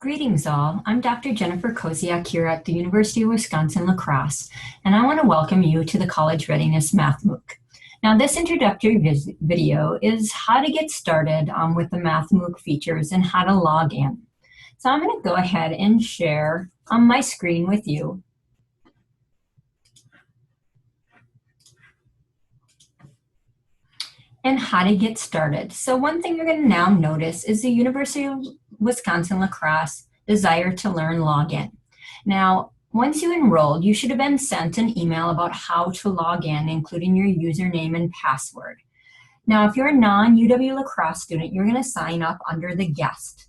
Greetings all, I'm Dr. Jennifer Koziak here at the University of Wisconsin-La Crosse, and I want to welcome you to the College Readiness Math MOOC. Now this introductory video is how to get started with the Math MOOC features and how to log in. So I'm going to go ahead and share my screen with you. And how to get started. So one thing you're going to now notice is the University of Wisconsin-La Crosse desire to learn login. Now, once you enrolled, you should have been sent an email about how to log in, including your username and password. Now, if you're a non-UW-La Crosse student, you're going to sign up under the guest,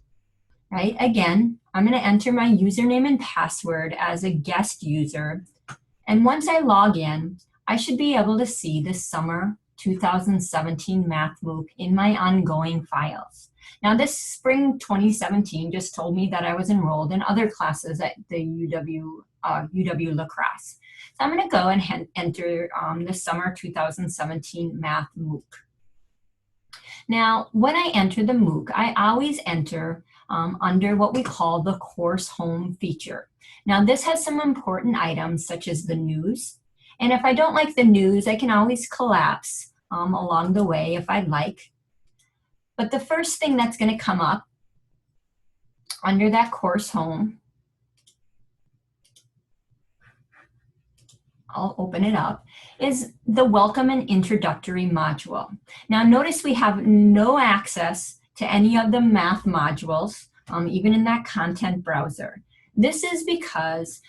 right? Again, I'm going to enter my username and password as a guest user. And once I log in, I should be able to see the summer 2017 Math MOOC in my ongoing files. Now this spring 2017 just told me that I was enrolled in other classes at the UW-La Crosse. So I'm going to go and enter the summer 2017 Math MOOC. Now when I enter the MOOC, I always enter under what we call the course home feature. Now this has some important items such as the news. And if I don't like the news, I can always collapse along the way if I'd like. But the first thing that's going to come up under that course home, I'll open it up, is the Welcome and Introductory module. Now notice we have no access to any of the math modules, even in that content browser. This is because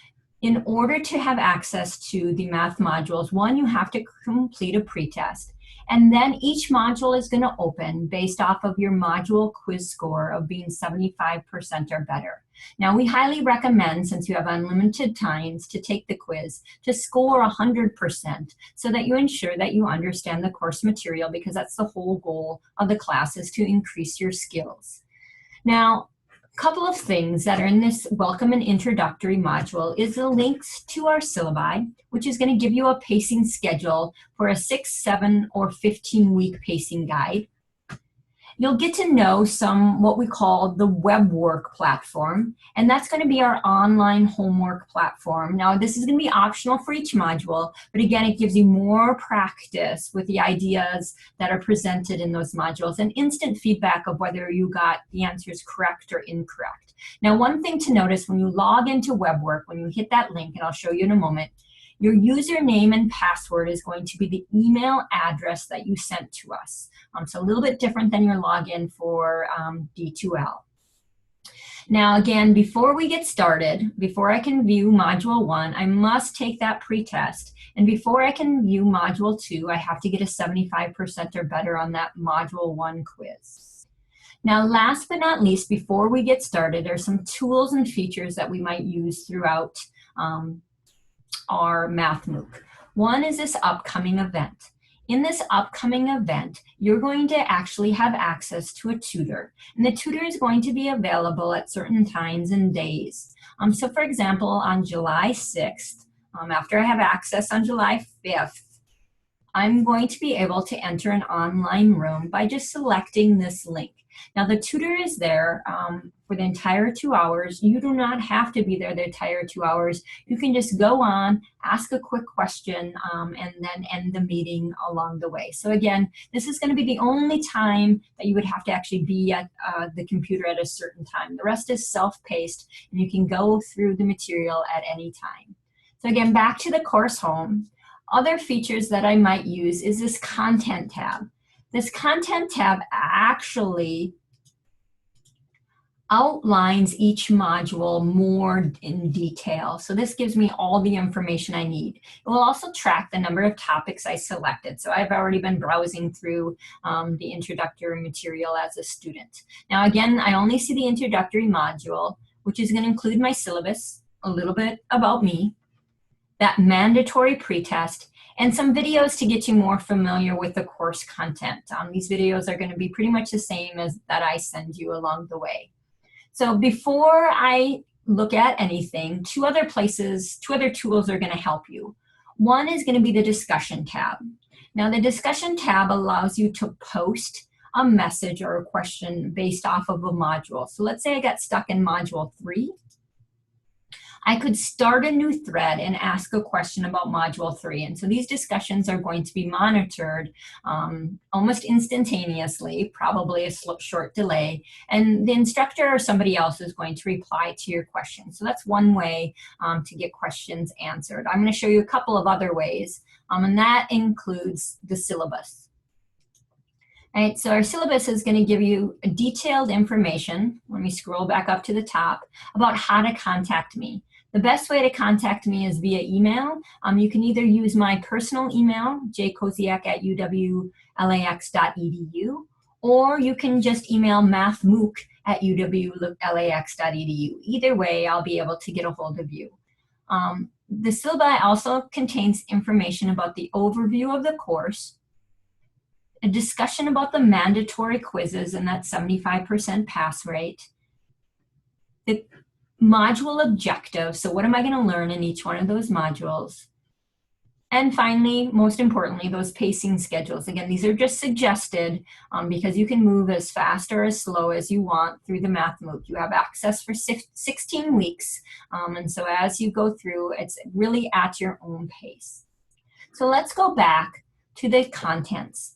in order to have access to the math modules, one, you have to complete a pretest, and then each module is going to open based off of your module quiz score of being 75% or better. Now, we highly recommend, since you have unlimited times to take the quiz, to score 100% so that you ensure that you understand the course material, because that's the whole goal of the class, is to increase your skills. Now, couple of things that are in this Welcome and Introductory module is the links to our syllabi, which is going to give you a pacing schedule for a 6, 7, or 15-week pacing guide. You'll get to know some what we call the web work platform, and that's going to be our online homework platform. Now, this is going to be optional for each module, but again, it gives you more practice with the ideas that are presented in those modules and instant feedback of whether you got the answers correct or incorrect. Now, one thing to notice when you log into web work, when you hit that link, and I'll show you in a moment, your username and password is going to be the email address that you sent to us. So a little bit different than your login for D2L. Now again, before we get started, before I can view Module 1, I must take that pretest. And before I can view Module 2, I have to get a 75% or better on that Module 1 quiz. Now last but not least, before we get started, there are some tools and features that we might use throughout our Math MOOC. One is this upcoming event. In this upcoming event, you're going to actually have access to a tutor. And the tutor is going to be available at certain times and days. So for example, on July 6th, after I have access on July 5th, I'm going to be able to enter an online room by just selecting this link. Now the tutor is there for the entire 2 hours. You do not have to be there the entire 2 hours. You can just go on, ask a quick question, and then end the meeting along the way. So again, this is going to be the only time that you would have to actually be at the computer at a certain time. The rest is self-paced, and you can go through the material at any time. So again, back to the course home. Other features that I might use is this Content tab. This Content tab actually outlines each module more in detail. So this gives me all the information I need. It will also track the number of topics I selected. So I've already been browsing through the introductory material as a student. Now again, I only see the introductory module, which is going to include my syllabus, a little bit about me, that mandatory pretest, and some videos to get you more familiar with the course content. These videos are going to be pretty much the same as that I send you along the way. So before I look at anything, two other tools are going to help you. One is going to be the discussion tab. Now the discussion tab allows you to post a message or a question based off of a module. So let's say I got stuck in module 3. I could start a new thread and ask a question about module 3. And so these discussions are going to be monitored almost instantaneously, probably a short delay, and the instructor or somebody else is going to reply to your question. So that's one way to get questions answered. I'm going to show you a couple of other ways, and that includes the syllabus. All right, so our syllabus is going to give you detailed information, let me scroll back up to the top, about how to contact me. The best way to contact me is via email. You can either use my personal email, jkoziak@uwlax.edu, or you can just email mathmooc@uwlax.edu. Either way, I'll be able to get a hold of you. The syllabi also contains information about the overview of the course, a discussion about the mandatory quizzes and that 75% pass rate, the module objective, so what am I going to learn in each one of those modules, and finally, most importantly, those pacing schedules. Again, these are just suggested because you can move as fast or as slow as you want through the Math MOOC. You have access for 16 weeks, and so as you go through, it's really at your own pace. So let's go back to the contents.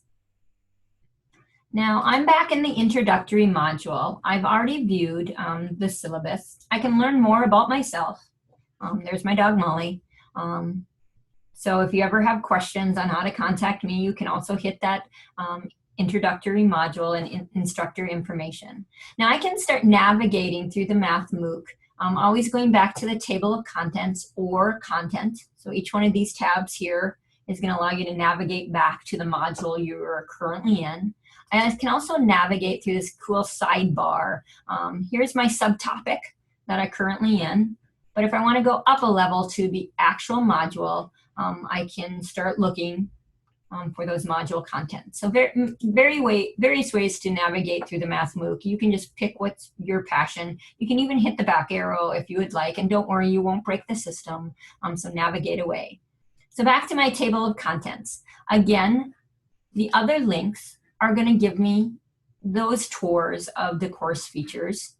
Now, I'm back in the introductory module. I've already viewed the syllabus. I can learn more about myself. There's my dog, Molly. So if you ever have questions on how to contact me, you can also hit that introductory module and instructor information. Now, I can start navigating through the Math MOOC, always going back to the table of contents or content. So each one of these tabs here is going to allow you to navigate back to the module you're currently in. And I can also navigate through this cool sidebar. Here's my subtopic that I'm currently in. But if I want to go up a level to the actual module, I can start looking for those module contents. So various ways to navigate through the Math MOOC. You can just pick what's your passion. You can even hit the back arrow if you would like. And don't worry, you won't break the system. So navigate away. So back to my table of contents. Again, the other links are going to give me those tours of the course features,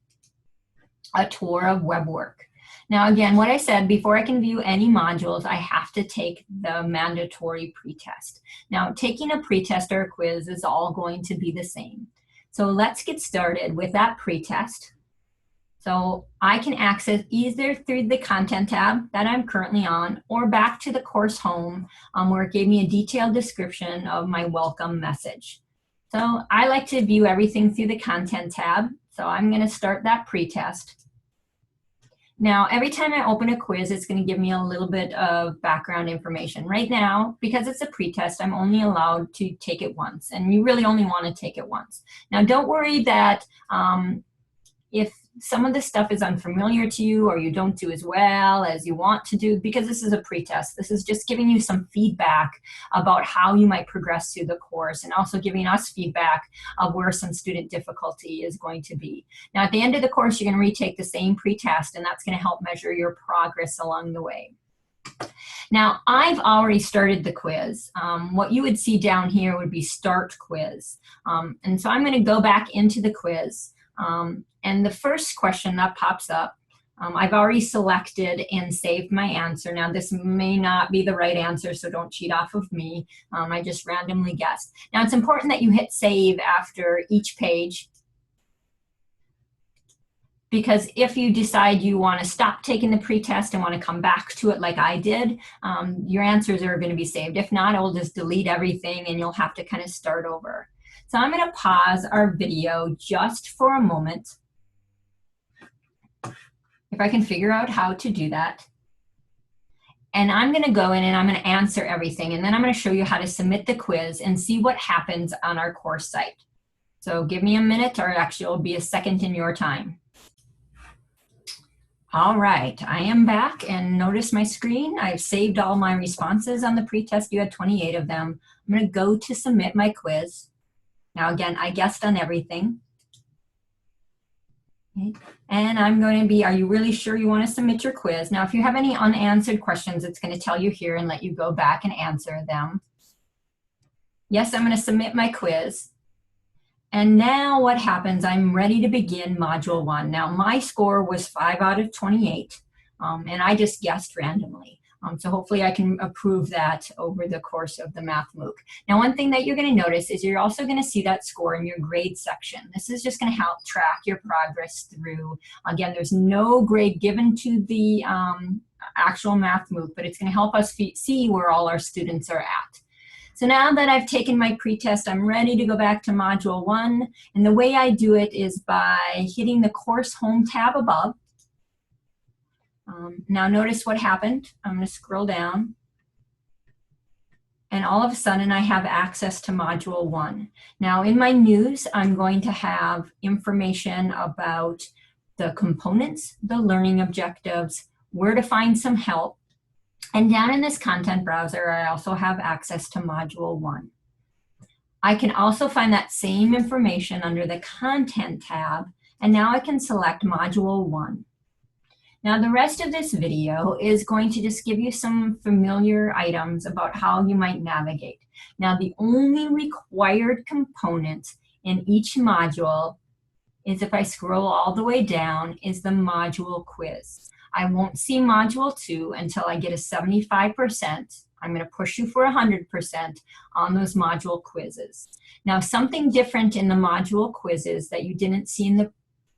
a tour of web work. Now again, what I said, before I can view any modules, I have to take the mandatory pretest. Now taking a pretest or a quiz is all going to be the same. So let's get started with that pretest. So I can access either through the content tab that I'm currently on or back to the course home where it gave me a detailed description of my welcome message. So I like to view everything through the content tab. So I'm going to start that pretest. Now, every time I open a quiz, it's going to give me a little bit of background information. Right now, because it's a pretest, I'm only allowed to take it once. And you really only want to take it once. Now, don't worry that if some of this stuff is unfamiliar to you or you don't do as well as you want to do, because this is a pretest. This is just giving you some feedback about how you might progress through the course and also giving us feedback of where some student difficulty is going to be. Now, at the end of the course, you're going to retake the same pretest, and that's going to help measure your progress along the way. Now, I've already started the quiz. What you would see down here would be Start Quiz. And so I'm going to go back into the quiz. And the first question that pops up, I've already selected and saved my answer. Now, this may not be the right answer, so don't cheat off of me. I just randomly guessed. Now, it's important that you hit save after each page, because if you decide you want to stop taking the pretest and want to come back to it like I did, your answers are going to be saved. If not, it will just delete everything and you'll have to kind of start over. So I'm going to pause our video just for a moment, if I can figure out how to do that. And I'm going to go in and I'm going to answer everything. And then I'm going to show you how to submit the quiz and see what happens on our course site. So give me a minute, or actually it'll be a second in your time. All right, I am back, and notice my screen. I've saved all my responses on the pretest. You had 28 of them. I'm going to go to submit my quiz. Now again, I guessed on everything. Okay. And I'm going to be, are you really sure you want to submit your quiz? Now, if you have any unanswered questions, it's going to tell you here and let you go back and answer them. Yes, I'm going to submit my quiz. And now what happens, I'm ready to begin Module 1. Now my score was 5 out of 28, and I just guessed randomly. So hopefully I can approve that over the course of the Math MOOC. Now one thing that you're going to notice is you're also going to see that score in your grade section. This is just going to help track your progress through. Again, there's no grade given to the actual Math MOOC, but it's going to help us see where all our students are at. So now that I've taken my pretest, I'm ready to go back to Module 1. And the way I do it is by hitting the Course Home tab above. Now notice what happened. I'm going to scroll down. And all of a sudden, I have access to Module 1. Now in my news, I'm going to have information about the components, the learning objectives, where to find some help. And down in this content browser, I also have access to Module 1. I can also find that same information under the Content tab, and now I can select Module 1. Now the rest of this video is going to just give you some familiar items about how you might navigate. Now the only required component in each module is, if I scroll all the way down, is the module quiz. I won't see Module 2 until I get a 75%. I'm going to push you for 100% on those module quizzes. Now, something different in the module quizzes that you didn't see in the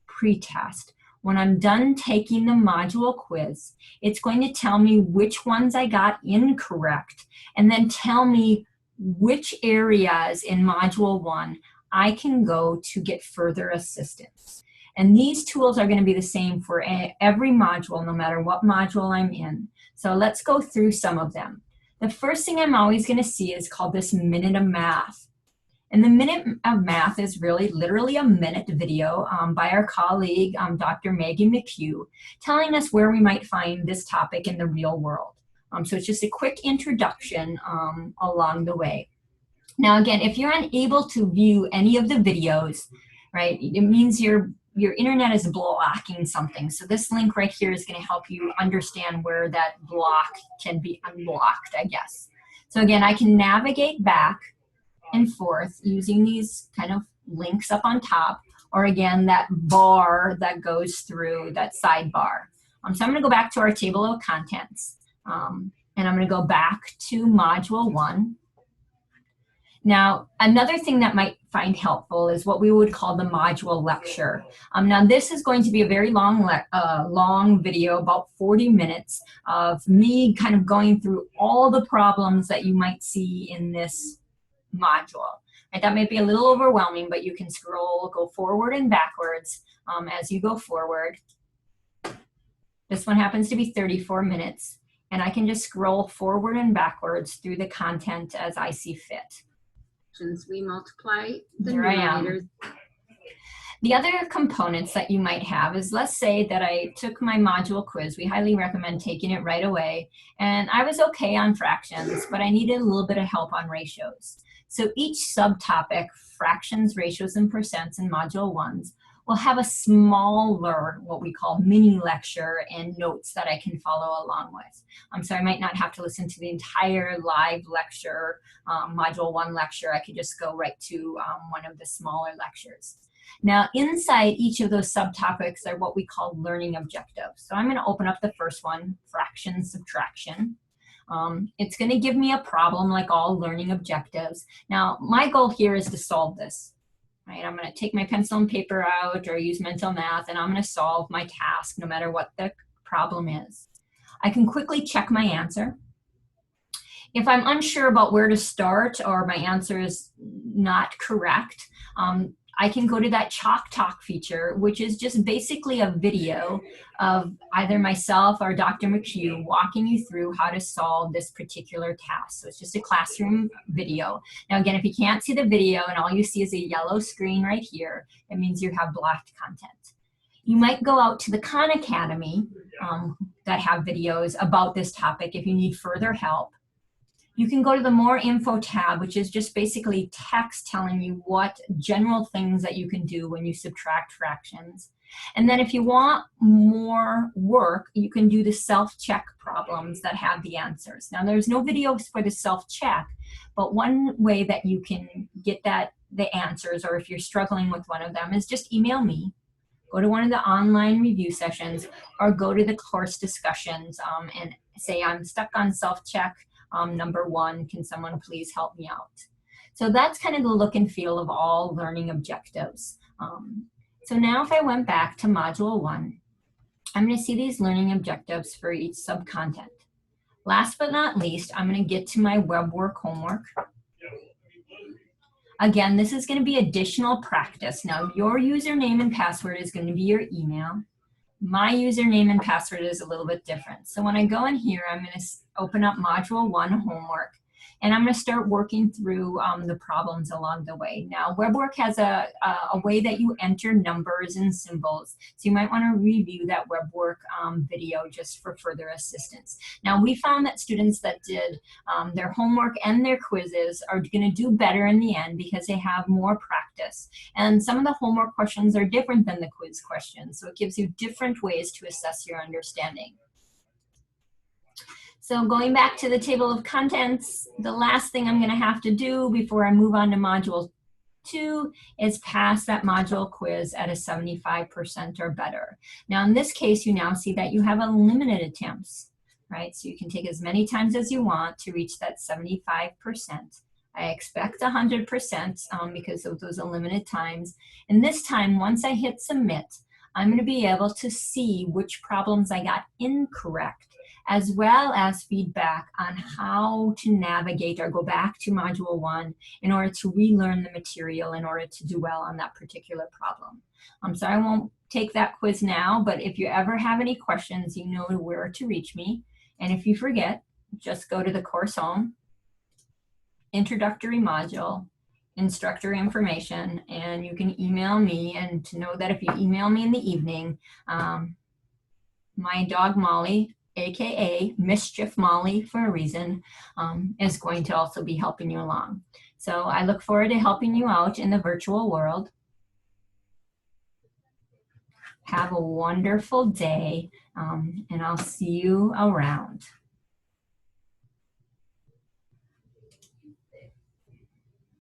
pretest. When I'm done taking the module quiz, it's going to tell me which ones I got incorrect, and then tell me which areas in Module 1 I can go to get further assistance. And these tools are going to be the same for every module, no matter what module I'm in. So let's go through some of them. The first thing I'm always going to see is called this Minute of Math. And the Minute of Math is really literally a minute video by our colleague, Dr. Maggie McHugh, telling us where we might find this topic in the real world. So it's just a quick introduction along the way. Now again, if you're unable to view any of the videos, right, it means your internet is blocking something. So this link right here is going to help you understand where that block can be unblocked, I guess. So again, I can navigate back and forth using these kind of links up on top, or again, that bar that goes through that sidebar. So I'm going to go back to our table of contents, and I'm going to go back to Module 1. Now, another thing that might find helpful is what we would call the module lecture. Now, this is going to be a very long video, about 40 minutes, of me kind of going through all the problems that you might see in this module. Right, that may be a little overwhelming, but you can scroll, go forward and backwards as you go forward. This one happens to be 34 minutes, and I can just scroll forward and backwards through the content as I see fit. We multiply the Here I am. numerators. The other components that you might have is, let's say that I took my module quiz. We highly recommend taking it right away. And I was okay on fractions, but I needed a little bit of help on ratios. So each subtopic, fractions, ratios, and percents in Module 1s, will have a smaller, what we call mini lecture and notes that I can follow along with. So I might not have to listen to the entire live lecture, Module 1 lecture. I could just go right to one of the smaller lectures. Now, inside each of those subtopics are what we call learning objectives. So I'm going to open up the first one, fraction subtraction. It's going to give me a problem like all learning objectives. Now, my goal here is to solve this. Right, I'm going to take my pencil and paper out or use mental math, and I'm going to solve my task no matter what the problem is. I can quickly check my answer. If I'm unsure about where to start or my answer is not correct, I can go to that Chalk Talk feature, which is just basically a video of either myself or Dr. McHugh walking you through how to solve this particular task. So it's just a classroom video. Now again, if you can't see the video and all you see is a yellow screen right here, it means you have blocked content. You might go out to the Khan Academy that have videos about this topic if you need further help. You can go to the More Info tab, which is just basically text telling you what general things that you can do when you subtract fractions. And then if you want more work, you can do the self-check problems that have the answers. Now, there's no videos for the self-check, but one way that you can get that the answers, or if you're struggling with one of them, is just email me, go to one of the online review sessions, or go to the course discussions and say, I'm stuck on self-check number 1, can someone please help me out? So that's kind of the look and feel of all learning objectives. So now if I went back to Module 1, I'm going to see these learning objectives for each subcontent. Last but not least, I'm going to get to my web work homework. Again, this is going to be additional practice. Now, your username and password is going to be your email. My username and password is a little bit different. So when I go in here, I'm going to open up Module 1 homework, and I'm going to start working through the problems along the way. Now, WebWork has a way that you enter numbers and symbols, so you might want to review that WebWork video just for further assistance. Now, we found that students that did their homework and their quizzes are going to do better in the end because they have more practice. And some of the homework questions are different than the quiz questions, so it gives you different ways to assess your understanding. So going back to the table of contents, the last thing I'm going to have to do before I move on to Module 2 is pass that module quiz at a 75% or better. Now in this case, you now see that you have unlimited attempts, right? So you can take as many times as you want to reach that 75%. I expect 100% because of those unlimited times. And this time, once I hit submit, I'm going to be able to see which problems I got incorrect, as well as feedback on how to navigate or go back to Module 1 in order to relearn the material in order to do well on that particular problem. So I won't take that quiz now, but if you ever have any questions, you know where to reach me. And if you forget, just go to the course home, introductory module, instructor information, and you can email me. And to know that if you email me in the evening, my dog Molly, AKA Mischief Molly for a reason, is going to also be helping you along. So I look forward to helping you out in the virtual world. Have a wonderful day, and I'll see you around.